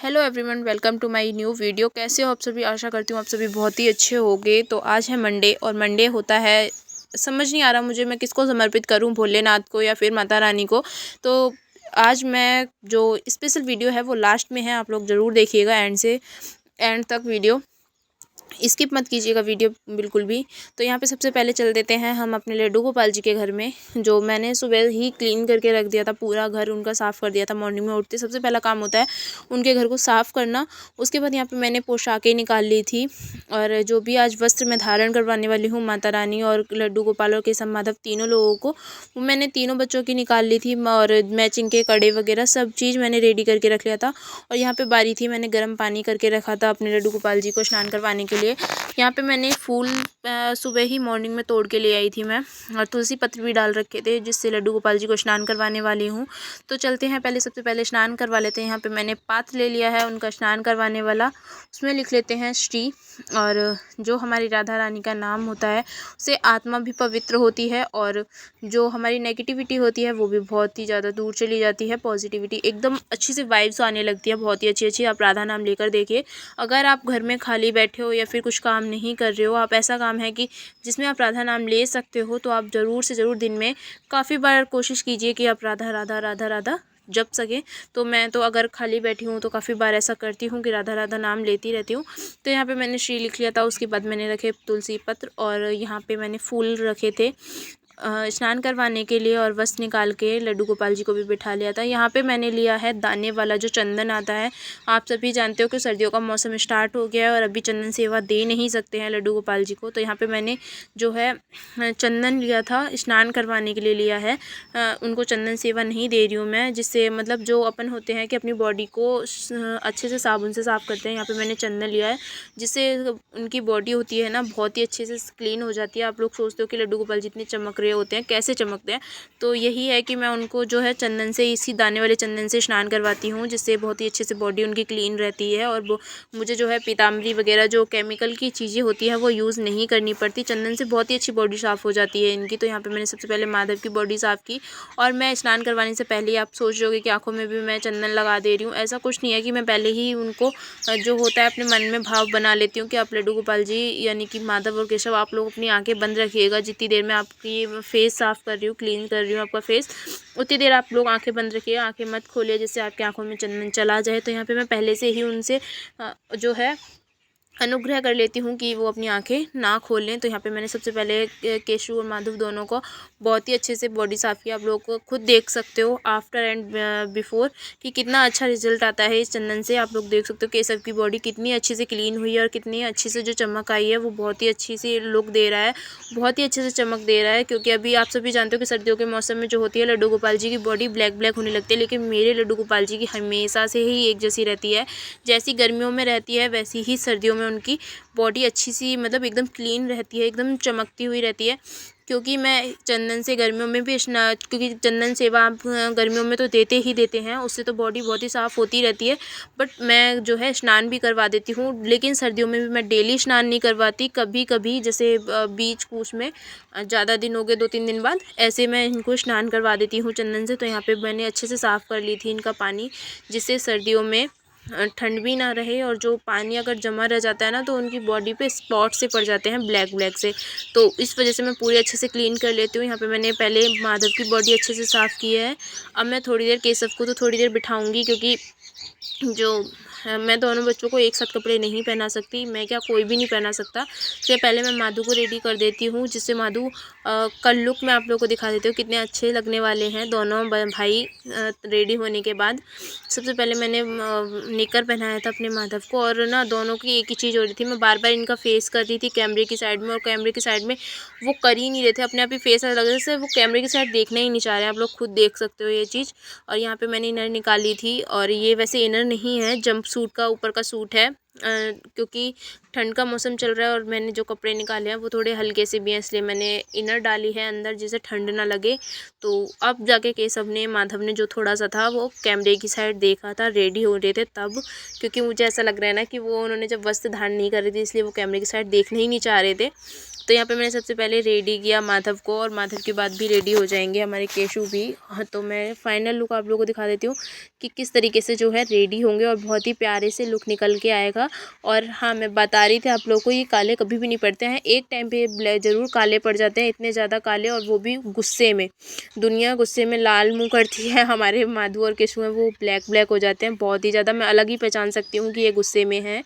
Hello everyone, welcome to my new video. कैसे हो आप सभी? आशा करती हूँ आप सभी बहुत ही अच्छे होंगे। तो आज है मंडे और मंडे होता है, समझ नहीं आ रहा मुझे मैं किसको समर्पित करूँ, भोलेनाथ को या फिर माता रानी को। तो आज मैं जो स्पेशल वीडियो है वो लास्ट में है, आप लोग ज़रूर देखिएगा एंड से एंड तक वीडियो, स्किप मत कीजिएगा वीडियो बिल्कुल भी। तो यहाँ पे सबसे पहले चल देते हैं हम अपने लड्डू गोपाल जी के घर में, जो मैंने सुबह ही क्लीन करके रख दिया था। पूरा घर उनका साफ़ कर दिया था। मॉर्निंग में उठते सबसे पहला काम होता है उनके घर को साफ़ करना। उसके बाद यहाँ पे मैंने पोशाकें निकाल ली थी, और जो भी आज वस्त्र मैं धारण करवाने वाली हूँ माता रानी और लड्डू गोपाल और केशव माधव तीनों लोगों को, वो मैंने तीनों बच्चों की निकाल ली थी। और मैचिंग के कड़े वगैरह सब चीज़ मैंने रेडी करके रख लिया था। और यहाँ पे बारी थी, मैंने गर्म पानी करके रखा था अपने लड्डू गोपाल जी को स्नान करवाने के लिए। यहाँ पे मैंने फूल सुबह ही मॉर्निंग में तोड़ के ले आई थी मैं, और तुलसी पत्र भी डाल रखे थे, जिससे लड्डू गोपाल जी को स्नान करवाने वाली हूँ। तो चलते हैं, पहले सबसे पहले स्नान करवा लेते हैं। यहाँ पे मैंने पात्र ले लिया है उनका स्नान करवाने वाला, उसमें लिख लेते हैं श्री। और जो हमारी राधा रानी का नाम होता है उससे आत्मा भी पवित्र होती है, और जो हमारी नेगेटिविटी होती है वो भी बहुत ही ज़्यादा दूर चली जाती है। पॉजिटिविटी एकदम अच्छी से वाइब्स आने लगती है, बहुत ही अच्छी अच्छी। आप राधा नाम लेकर देखिए। अगर आप घर में खाली बैठे हो या फिर कुछ काम नहीं कर रहे हो, आप ऐसा काम है कि जिसमें आप राधा नाम ले सकते हो, तो आप ज़रूर से ज़रूर दिन में काफ़ी बार कोशिश कीजिए कि आप राधा राधा राधा राधा जप सके। तो मैं तो अगर खाली बैठी हूँ तो काफ़ी बार ऐसा करती हूँ कि राधा राधा नाम लेती रहती हूँ। तो यहाँ पे मैंने श्री लिख लिया था। उसके बाद मैंने रखे तुलसी पत्र, और यहाँ पे मैंने फूल रखे थे स्नान करवाने के लिए, और वस्त्र निकाल के लड्डू गोपाल जी को भी बिठा लिया था। यहाँ पे मैंने लिया है दाने वाला जो चंदन आता है। आप सभी जानते हो कि सर्दियों का मौसम स्टार्ट हो गया है और अभी चंदन सेवा दे नहीं सकते हैं लड्डू गोपाल जी को। तो यहाँ पे मैंने जो है चंदन लिया था, स्नान करवाने के लिए लिया है। उनको चंदन सेवा नहीं दे रही हूँ मैं, जिससे मतलब जो अपन होते हैं कि अपनी बॉडी को अच्छे से साबुन से साफ़ करते हैं। यहाँ पे मैंने चंदन लिया है, जिससे उनकी बॉडी होती है ना बहुत ही अच्छे से क्लीन हो जाती है। आप लोग सोचते हो कि लड्डू गोपाल जितने चमक रहे होते हैं, कैसे चमकते हैं, तो यही है कि मैं उनको जो है चंदन से, इसी दाने वाले चंदन से स्नान करवाती हूँ, जिससे बहुत ही अच्छे से बॉडी उनकी क्लीन रहती है। और वो मुझे जो है पीताम्बरी वगैरह जो केमिकल की चीज़ें होती हैं वो यूज़ नहीं करनी पड़ती। चंदन से बहुत ही अच्छी बॉडी साफ़ हो जाती है इनकी। तो यहाँ पे मैंने सबसे पहले माधव की बॉडी साफ़ की, और मैं स्नान करवाने से पहले ही आप सोच रहे होगे कि आँखों में भी मैं चंदन लगा दे रही हूँ। ऐसा कुछ नहीं है, कि मैं पहले ही उनको जो होता है अपने मन में भाव बना लेती हूँ कि आप लड्डू गोपाल जी यानी कि माधव और केशव, आप लोग अपनी आंखें बंद रखिएगा। जितनी देर में आपकी फेस साफ़ कर रही हूँ, क्लीन कर रही हूँ आपका फेस, उतनी देर आप लोग आंखें बंद रखिएगा, आंखें मत खोलिए, जिससे आपकी आंखों में चंदन चला जाए। तो यहाँ पे मैं पहले से ही उनसे जो है अनुग्रह कर लेती हूँ कि वो अपनी आंखें ना खोलें। तो यहाँ पे मैंने सबसे पहले केशव और माधव दोनों को बहुत ही अच्छे से बॉडी साफ़ किया। आप लोग को खुद देख सकते हो आफ्टर एंड बिफोर कि कितना अच्छा रिजल्ट आता है इस चंदन से। आप लोग देख सकते हो केशव की बॉडी कितनी अच्छे से क्लीन हुई है, और कितनी अच्छी से जो चमक आई है वो बहुत ही अच्छी सी लुक दे रहा है, बहुत ही अच्छे से चमक दे रहा है। क्योंकि अभी आप सभी जानते हो कि सर्दियों के मौसम में जो होती है लड्डू गोपाल जी की बॉडी ब्लैक ब्लैक होने लगती है, लेकिन मेरे लड्डू गोपाल जी की हमेशा से ही एक जैसी रहती है। जैसी गर्मियों में रहती है वैसी ही सर्दियों में उनकी बॉडी अच्छी सी मतलब एकदम क्लीन रहती है, एकदम चमकती हुई रहती है। क्योंकि मैं चंदन से गर्मियों में भी क्योंकि चंदन सेवा आप गर्मियों में तो देते ही देते हैं, उससे तो बॉडी बहुत ही साफ़ होती रहती है। बट मैं जो है स्नान भी करवा देती हूँ, लेकिन सर्दियों में भी मैं डेली स्नान नहीं करवाती। कभी कभी जैसे बीच कूच में ज़्यादा दिन हो गए, 2-3 दिन बाद, ऐसे मैं इनको स्नान करवा देती हूँ चंदन से। तो यहाँ पे मैंने अच्छे से साफ़ कर ली थी इनका पानी, जिससे सर्दियों में ठंड भी ना रहे। और जो पानी अगर जमा रह जाता है ना, तो उनकी बॉडी पे स्पॉट से पड़ जाते हैं ब्लैक ब्लैक से। तो इस वजह से मैं पूरी अच्छे से क्लीन कर लेती हूँ। यहाँ पे मैंने पहले माधव की बॉडी अच्छे से साफ़ की है। अब मैं थोड़ी देर केशव को तो थोड़ी देर बिठाऊंगी, क्योंकि जो मैं दोनों बच्चों को एक साथ कपड़े नहीं पहना सकती, मैं क्या कोई भी नहीं पहना सकता। इसलिए पहले मैं माधु को रेडी कर देती हूँ, जिससे माधु कल लुक मैं आप लोगों को दिखा देती हूँ कितने अच्छे लगने वाले हैं दोनों भाई रेडी होने के बाद। सबसे पहले मैंने निकर पहनाया था अपने माधव को, और ना दोनों की एक ही चीज़ हो रही थी, मैं बार बार इनका फेस कर रही थी कैमरे की साइड में, और कैमरे की साइड में वो कर ही नहीं रहे थे, अपने आप ही फेस ऐसा लग रहा था वो कैमरे की साइड देखना ही नहीं चाह रहे हैं। आप लोग खुद देख सकते हो ये चीज़। और यहाँ पे मैंने इनर निकाली थी, और ये वैसे इनर नहीं है, जंप सूट का ऊपर का सूट है। क्योंकि ठंड का मौसम चल रहा है और मैंने जो कपड़े निकाले हैं वो थोड़े हल्के से भी हैं, इसलिए मैंने इनर डाली है अंदर, जिससे ठंड ना लगे। तो अब जाके केशव ने, माधव ने जो थोड़ा सा था वो कैमरे की साइड देखा था, रेडी हो रहे थे तब। क्योंकि मुझे ऐसा लग रहा है ना कि वो उन्होंने जब वस्त्र धारण नहीं कर रही थी, इसलिए वो कैमरे की साइड देखना ही नहीं चाह रहे थे। तो यहाँ पे मैंने सबसे पहले रेडी किया माधव को, और माधव के बाद भी रेडी हो जाएंगे हमारे केशु भी। हाँ, तो मैं फाइनल लुक आप लोगों को दिखा देती हूँ कि किस तरीके से जो है रेडी होंगे, और बहुत ही प्यारे से लुक निकल के आएगा। और हाँ, मैं बता रही थी आप लोगों को, ये काले कभी भी नहीं पड़ते हैं, एक टाइम पे ज़रूर काले पड़ जाते हैं, इतने ज़्यादा काले, और वो भी गुस्से में। दुनिया गुस्से में लाल मुँह करती है, हमारे माधव और केशु हैं वो ब्लैक ब्लैक हो जाते हैं बहुत ही ज़्यादा। मैं अलग ही पहचान सकती हूँ कि ये गुस्से में है।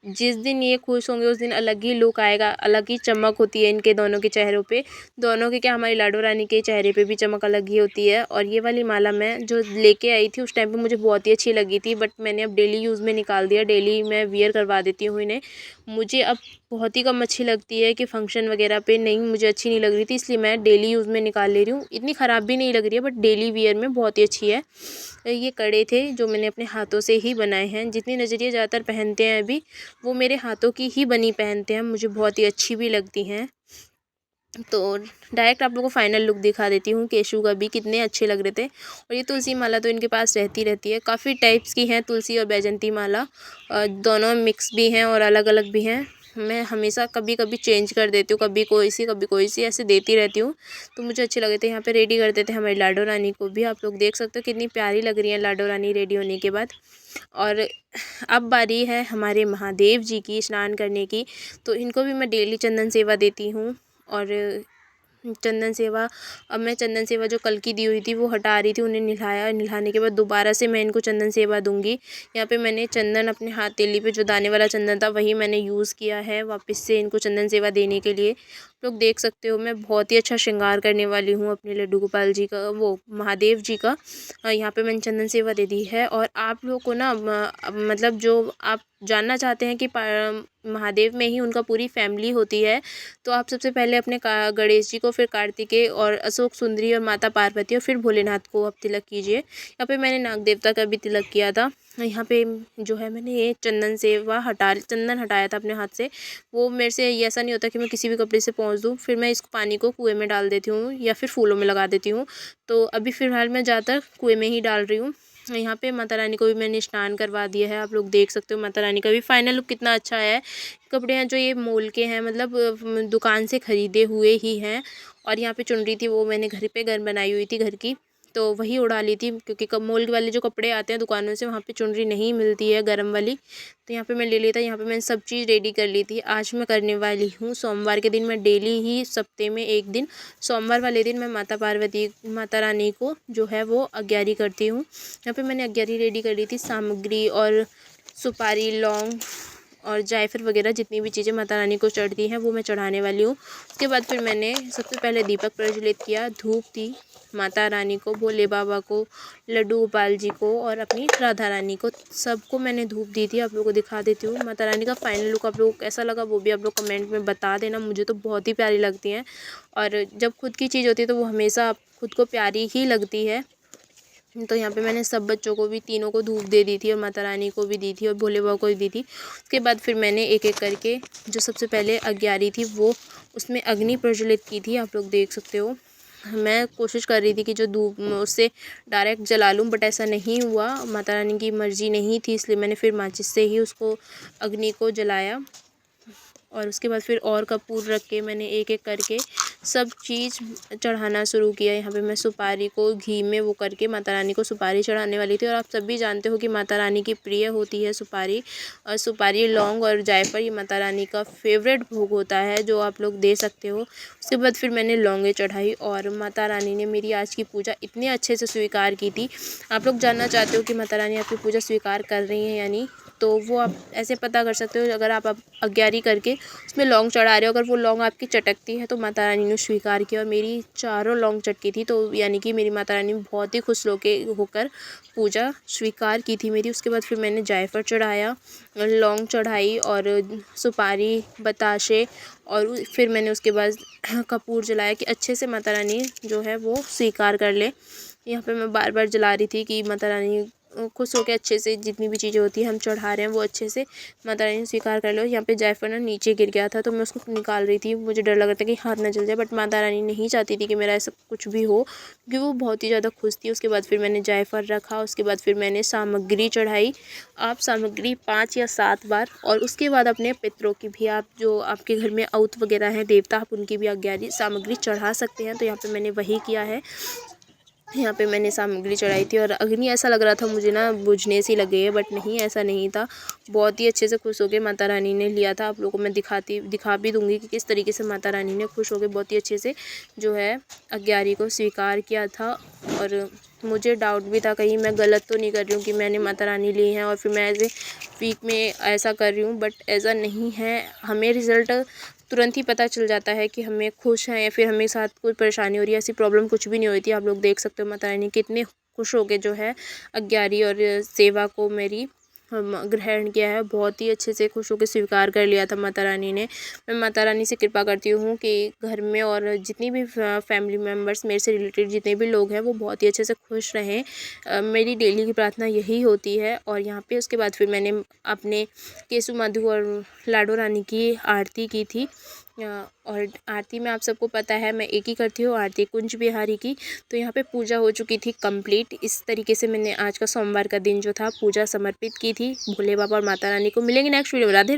जिस दिन ये खुश होंगे उस दिन अलग ही लुक आएगा, अलग ही चमक होती है इनके दोनों के चेहरों पे। दोनों के क्या, हमारी लाडो रानी के चेहरे पे भी चमक अलग ही होती है। और ये वाली माला मैं जो लेके आई थी उस टाइम पे मुझे बहुत ही अच्छी लगी थी, बट मैंने अब डेली यूज़ में निकाल दिया, डेली मैं वियर करवा देती हूँ इन्हें। मुझे अब बहुत ही कम अच्छी लगती है कि फंक्शन वगैरह पे नहीं, मुझे अच्छी नहीं लग रही थी, इसलिए मैं डेली यूज़ में निकाल ले रही हूँ। इतनी ख़राब भी नहीं लग रही है, बट डेली वियर में बहुत ही अच्छी है। ये कड़े थे जो मैंने अपने हाथों से ही बनाए हैं। जितनी नज़रिए ज़्यादातर पहनते हैं अभी, वो मेरे हाथों की ही बनी पहनते हैं, मुझे बहुत ही अच्छी भी लगती हैं। तो डायरेक्ट आप लोगों को फाइनल लुक दिखा देती हूँ केशु का भी, कितने अच्छे लग रहे थे। और ये तुलसी माला तो इनके पास रहती है, काफ़ी टाइप्स की हैं तुलसी और बैजंती माला, दोनों मिक्स भी हैं और अलग अलग भी हैं। मैं हमेशा कभी कभी चेंज कर देती हूँ, कभी कोई सी ऐसे देती रहती हूँ, तो मुझे अच्छे लगे थे। यहाँ पे रेडी कर देते हैं हमारी लाडो रानी को भी, आप लोग देख सकते हो कितनी प्यारी लग रही है लाडो रानी रेडी होने के बाद। और अब बारी है हमारे महादेव जी की स्नान करने की, तो इनको भी मैं डेली चंदन सेवा देती हूँ। और चंदन सेवा, अब मैं चंदन सेवा जो कल की दी हुई थी वो हटा रही थी, उन्हें नहलाया, नहलाने के बाद दोबारा से मैं इनको चंदन सेवा दूंगी। यहाँ पे मैंने चंदन अपने हथेली पे जो दाने वाला चंदन था वही मैंने यूज़ किया है वापस से इनको चंदन सेवा देने के लिए। लोग देख सकते हो मैं बहुत ही अच्छा श्रृंगार करने वाली हूँ अपने लड्डू गोपाल जी का, वो महादेव जी का। यहाँ पे मैंने चंदन सेवा दे दी है। और आप लोग को ना मतलब जो आप जानना चाहते हैं कि महादेव में ही उनका पूरी फैमिली होती है, तो आप सबसे पहले अपने गणेश जी को, फिर कार्तिकेय और अशोक सुंदरी और माता पार्वती और फिर भोलेनाथ को आप तिलक कीजिए। यहाँ पे मैंने नाग देवता का भी तिलक किया था। यहाँ पे जो है मैंने ये चंदन हटाया था अपने हाथ से। वो मेरे से ऐसा नहीं होता कि मैं किसी भी कपड़े से पोंछ दूँ, फिर मैं इस पानी को कुएं में डाल देती हूँ या फिर फूलों में लगा देती हूँ। तो अभी फ़िलहाल मैं ज़्यादातर कुएं में ही डाल रही हूँ। यहाँ पे माता रानी को भी मैंने स्नान करवा दिया है, आप लोग देख सकते हो माता रानी का भी फाइनल लुक कितना अच्छा है। कपड़े हैं जो ये मोल के हैं, मतलब दुकान से ख़रीदे हुए ही हैं। और यहाँ पे चुनरी थी वो मैंने घर पे बनाई हुई थी घर की, तो वही उड़ा ली थी, क्योंकि मोल वाले जो कपड़े आते हैं दुकानों से वहाँ पे चुनरी नहीं मिलती है गर्म वाली, तो यहाँ पे मैं ले लिया था। यहाँ पे मैंने सब चीज़ रेडी कर ली थी। आज मैं करने वाली हूँ सोमवार के दिन, मैं डेली ही सप्ते में एक दिन सोमवार वाले दिन मैं माता रानी को जो है वो अग्यारी करती हूँ। यहाँ पे मैंने अग्यारी रेडी कर ली थी, सामग्री और सुपारी, लौंग और जायफल वगैरह जितनी भी चीज़ें माता रानी को चढ़ती हैं वो मैं चढ़ाने वाली हूँ। उसके बाद फिर मैंने सबसे पहले दीपक प्रज्वलित किया, धूप दी माता रानी को, भोले बाबा को, लड्डू गोपाल जी को और अपनी राधा रानी को, सबको मैंने धूप दी थी। आप लोगों को दिखा देती हूँ माता रानी का फाइनल लुक आप लोगों को कैसा लगा वो भी आप लोग कमेंट में बता देना। मुझे तो बहुत ही प्यारी लगती हैं, और जब खुद की चीज़ होती है तो वो हमेशा खुद को प्यारी ही लगती है। तो यहाँ पे मैंने सब बच्चों को भी, तीनों को धूप दे दी थी, और माता रानी को भी दी थी और भोले बाबा को भी दी थी। उसके बाद फिर मैंने एक एक करके जो सबसे पहले अग्यारी थी वो उसमें अग्नि प्रज्वलित की थी, आप लोग देख सकते हो। मैं कोशिश कर रही थी कि जो धूप उससे डायरेक्ट जला लूँ, बट ऐसा नहीं हुआ, माता रानी की मर्ज़ी नहीं थी, इसलिए मैंने फिर माचिस से ही उसको अग्नि को जलाया। और उसके बाद फिर और कपूर रख के मैंने एक एक करके सब चीज़ चढ़ाना शुरू किया। यहाँ पे मैं सुपारी को घी में वो करके माता रानी को सुपारी चढ़ाने वाली थी। और आप सब भी जानते हो कि माता रानी की प्रिय होती है सुपारी, और सुपारी, लौंग और जायफल ये माता रानी का फेवरेट भोग होता है जो आप लोग दे सकते हो। उसके बाद फिर मैंने लौंगे चढ़ाई, और माता रानी ने मेरी आज की पूजा इतने अच्छे से स्वीकार की थी। आप लोग जानना चाहते हो कि माता रानी आपकी पूजा स्वीकार कर रही हैं या नहीं, तो वो आप ऐसे पता कर सकते हो, अगर आप अग्यारी करके उसमें लौंग चढ़ा रहे हो, अगर वो लौंग आपकी चटकती है तो माता रानी ने स्वीकार किया। और मेरी चारों लौंग चटकी थी, तो यानी कि मेरी माता रानी बहुत ही खुश होकर पूजा स्वीकार की थी मेरी। उसके बाद फिर मैंने जायफल चढ़ाया, लौंग चढ़ाई और सुपारी, बताशे, और फिर मैंने उसके बाद कपूर जलाया कि अच्छे से माता रानी जो है वो स्वीकार कर ले। यहाँ पे मैं बार बार जला रही थी कि माता रानी खुश होकर अच्छे से जितनी भी चीज़ें होती हैं हम चढ़ा रहे हैं वो अच्छे से माता रानी स्वीकार कर लो। यहाँ पे जायफल ना नीचे गिर गया था तो मैं उसको निकाल रही थी, मुझे डर लग रहा था कि हाथ ना जल जाए, बट माता रानी नहीं चाहती थी कि मेरा ऐसा कुछ भी हो, क्योंकि वो बहुत ही ज़्यादा खुश थी। उसके बाद फिर मैंने जायफल रखा, उसके बाद फिर मैंने सामग्री चढ़ाई। आप सामग्री 5 या 7 बार, और उसके बाद अपने पितरों की भी, आप जो आपके घर में औत वगैरह हैं देवता, आप उनकी भी अज्ञारी सामग्री चढ़ा सकते हैं। तो यहाँ पे मैंने वही किया है। यहाँ पे मैंने सामग्री चढ़ाई थी और अग्नि ऐसा लग रहा था मुझे ना बुझने सी लग गई है, बट नहीं, ऐसा नहीं था। बहुत ही अच्छे से खुश होकर माता रानी ने लिया था। आप लोगों को मैं दिखा भी दूंगी कि किस तरीके से माता रानी ने खुश होकर बहुत ही अच्छे से जो है अग्यारी को स्वीकार किया था। और मुझे डाउट भी था कहीं मैं गलत तो नहीं कर रही हूँ कि मैंने माता रानी ली हैं और फिर मैं ऐसे वीक में ऐसा कर रही हूँ, बट ऐसा नहीं है। हमें रिज़ल्ट तुरंत ही पता चल जाता है कि हमें खुश हैं या फिर हमें साथ कोई परेशानी हो रही है। ऐसी प्रॉब्लम कुछ भी नहीं हुई थी। आप लोग देख सकते हो माता रानी कितने खुश हो के जो है अग्यारी और सेवा को मेरी ग्रहण किया है। बहुत ही अच्छे से खुश होकर स्वीकार कर लिया था माता रानी ने। मैं माता रानी से कृपा करती हूँ कि घर में और जितनी भी फैमिली मेम्बर्स, मेरे से रिलेटेड जितने भी लोग हैं, वो बहुत ही अच्छे से खुश रहें। मेरी डेली की प्रार्थना यही होती है। और यहाँ पे उसके बाद फिर मैंने अपने केसु मधु और लाडो रानी की आरती की थी। और आरती में आप सबको पता है मैं एक ही करती हूँ, आरती कुंज बिहारी की। तो यहाँ पे पूजा हो चुकी थी कंप्लीट। इस तरीके से मैंने आज का सोमवार का दिन जो था पूजा समर्पित की थी भोले बाबा और माता रानी को। मिलेंगे नेक्स्ट वीडियो में। राधे।